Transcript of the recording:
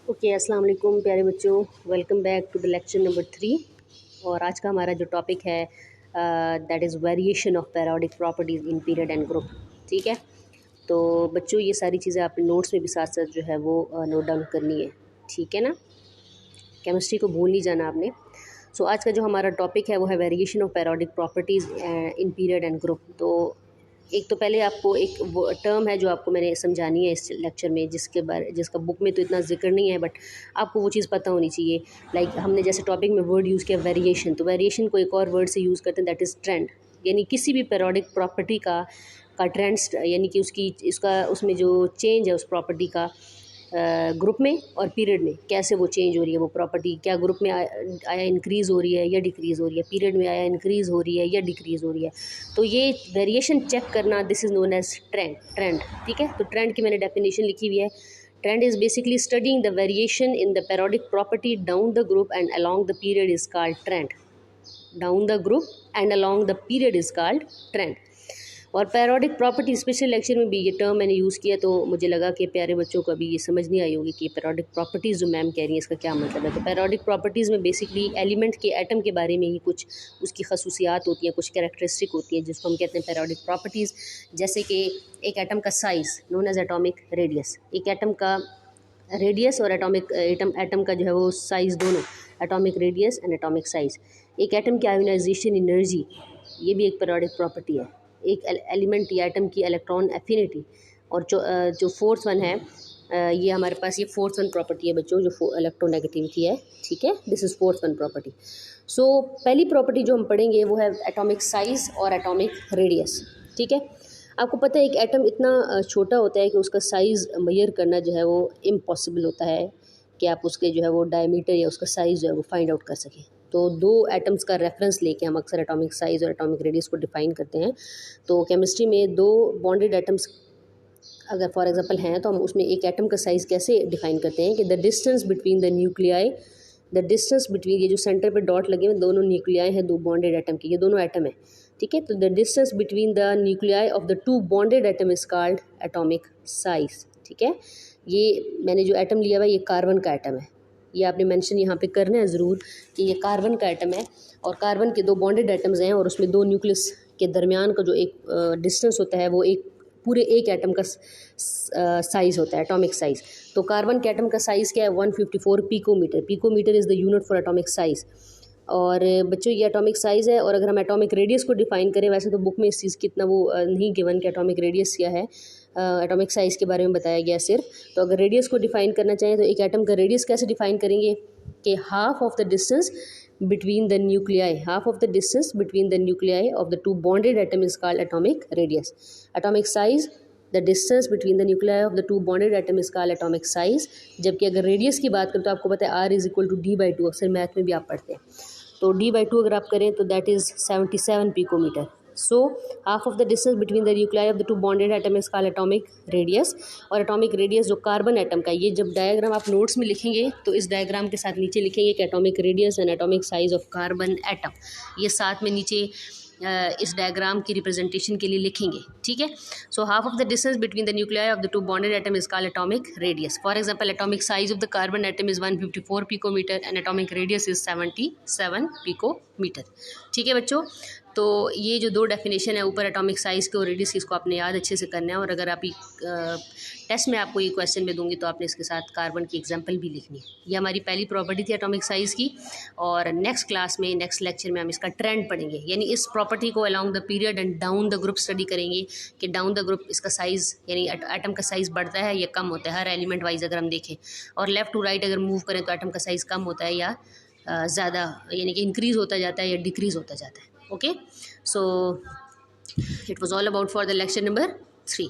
Okay, अस्सलाम वालेकुम प्यारे बच्चों। Welcome back to the lecture number 3। और आज का हमारा जो टॉपिक है that is variation of periodic properties in period and group. ठीक है, तो बच्चों ये सारी चीज़ें आपने नोट्स में भी साथ साथ जो है वो नोट डाउन करनी है। ठीक है ना, केमिस्ट्री को भूल नहीं जाना आपने। सो आज का जो हमारा टॉपिक है वो है variation of periodic properties in period and group. तो एक तो पहले आपको एक वो टर्म है जो आपको मैंने समझानी है इस लेक्चर में, जिसका बुक में तो इतना जिक्र नहीं है, बट आपको वो चीज़ पता होनी चाहिए। लाइक हमने जैसे टॉपिक में वर्ड यूज़ किया वेरिएशन, तो वेरिएशन को एक और वर्ड से यूज़ करते हैं, दैट इज़ ट्रेंड। यानी किसी भी पैरियोडिक प्रॉपर्टी का ट्रेंड, यानी कि उसमें जो चेंज है उस प्रॉपर्टी का ग्रुप में और पीरियड में कैसे वो चेंज हो रही है, वो प्रॉपर्टी क्या ग्रुप में आया इंक्रीज़ हो रही है या डिक्रीज़ हो रही है, पीरियड में आया इंक्रीज़ हो रही है या डिक्रीज़ हो रही है। तो ये वेरिएशन चेक करना, this is known as trend. ठीक है, तो ट्रेंड की मैंने डेफिनेशन लिखी हुई है। Trend is basically studing the variation in the periodic property down the group and along the period is called trend. Down the group and along the period is called trend. और periodic property special lecture में भी ये term मैंने use किया, तो मुझे लगा कि प्यारे बच्चों को अभी ये समझ नहीं आई होगी कि पैरियोडिक प्रॉपर्टीज़ जो मैम कह रही हैं इसका क्या मतलब है। तो पैरियोडिक प्रॉपर्टीज़ में बेसिकली एलिमेंट के एटम के बारे में ही कुछ उसकी खसूसियात होती हैं, कुछ कैरेक्टरिस्टिक होती हैं जिसको हम कहते हैं पैरियोडिक प्रॉपर्टीज़। जैसे कि एक एटम का size known as atomic radius, एक एटम का रेडियस और एटम का जो है वो साइज़, दोनों atomic radius and atomic size. एक एटम की आयोनाइजेशन एनर्जी, ये भी एक पैरियोडिक प्रॉपर्टी है। एक एलिमेंट या एटम की इलेक्ट्रॉन एफिनिटी। और जो फोर्थ वन है, ये हमारे पास ये फोर्थ वन प्रॉपर्टी है बच्चों, जो इलेक्ट्रोनेगेटिविटी है। ठीक है, this is fourth one property. सो पहली प्रॉपर्टी जो हम पढ़ेंगे वो है एटॉमिक साइज़ और एटॉमिक रेडियस। ठीक है, आपको पता है एक एटम इतना छोटा होता है कि उसका साइज़ मेजर करना जो है वो इम्पॉसिबल होता है कि आप उसके जो है वो डायमीटर या उसका साइज़ जो है वो फाइंड आउट कर सकें। तो दो एटम्स का रेफरेंस लेके हम अक्सर एटॉमिक साइज़ और एटॉमिक रेडियस को डिफाइन करते हैं। तो केमिस्ट्री में दो बॉन्डेड एटम्स अगर फॉर एग्जांपल हैं तो हम उसमें एक एटम का साइज़ कैसे डिफाइन करते हैं कि the distance between the nuclei, the distance between, ये जो सेंटर पे डॉट लगे हुए दोनों न्यूक्लियाई हैं दो बॉन्डेड एटम के, ये दोनों एटम है। ठीक है, तो the distance between the nuclei of the two bonded atom is called atomic size. ठीक है, ये मैंने जो एटम लिया हुआ है ये कार्बन का एटम है, ये आपने मेंशन यहाँ पे करना है ज़रूर कि ये कार्बन का एटम है और कार्बन के दो बॉन्डेड एटम्स हैं और उसमें दो न्यूक्लियस के दरमियान का जो एक डिस्टेंस होता है वो पूरे एक एटम का साइज़ होता है, एटॉमिक साइज़। तो कार्बन के एटम का साइज़ क्या है, 154 picometre. Picometre is the unit for atomic size. और बच्चों ये एटॉमिक साइज़ है। और अगर हम एटॉमिक रेडियस को डिफाइन करें, वैसे तो बुक में इस चीज़ की इतना वो नहीं गिवन कि एटॉमिक रेडियस क्या है, एटॉमिक साइज़ के बारे में बताया गया सिर्फ। तो अगर रेडियस को डिफाइन करना चाहें तो एक एटम का रेडियस कैसे डिफाइन करेंगे कि half of the distance between the nuclei, half of the distance between the nuclei of the two bonded atom is called atomic radius. Atomic size, the distance between the nuclei of the two bonded atom is called atomic size. जबकि अगर radius की बात करें तो आपको पता है R is equal to D/2, अक्सर मैथ में भी आप पढ़ते हैं। तो D/2 अगर आप करें तो that is 77 picometre. So half of the distance between the nuclei of the two bonded atom is called atomic radius. और एटॉमिक रेडियस जो कार्बन एटम का, ये जब डायग्राम आप नोट्स में लिखेंगे तो इस डायग्राम के साथ नीचे लिखेंगे कि atomic radius and atomic size of carbon atom, ये साथ में नीचे इस डायग्राम की रिप्रेजेंटेशन के लिए लिखेंगे। ठीक है, so half of the distance between the nuclei of the two bonded atom is called atomic radius. For example atomic size of the carbon atom is 154 picometre and atomic radius is 77 picometre. ठीक है बच्चों, तो ये जो दो definition है ऊपर atomic size के और रेडियस की, इसको आपने याद अच्छे से करना है। और अगर आप टेस्ट में आपको ये क्वेश्चन में दूंगी तो आपने इसके साथ कार्बन की एग्जांपल भी लिखनी है। ये हमारी पहली प्रॉपर्टी थी एटॉमिक साइज़ की। और नेक्स्ट क्लास में, नेक्स्ट लेक्चर में हम इसका ट्रेंड पढ़ेंगे, यानी इस प्रॉपर्टी को along the period and down the group study करेंगे कि डाउन द ग्रुप इसका साइज़, यानी एटम का साइज़ बढ़ता है या कम होता है हर एलिमेंट वाइज अगर हम देखें। और लेफ़्ट टू राइट अगर मूव करें तो एटम का साइज़ कम होता है या ज़्यादा, यानी कि इंक्रीज़ होता जाता है या डिक्रीज़ होता जाता है। Okay, so it was all about for the lecture number 3.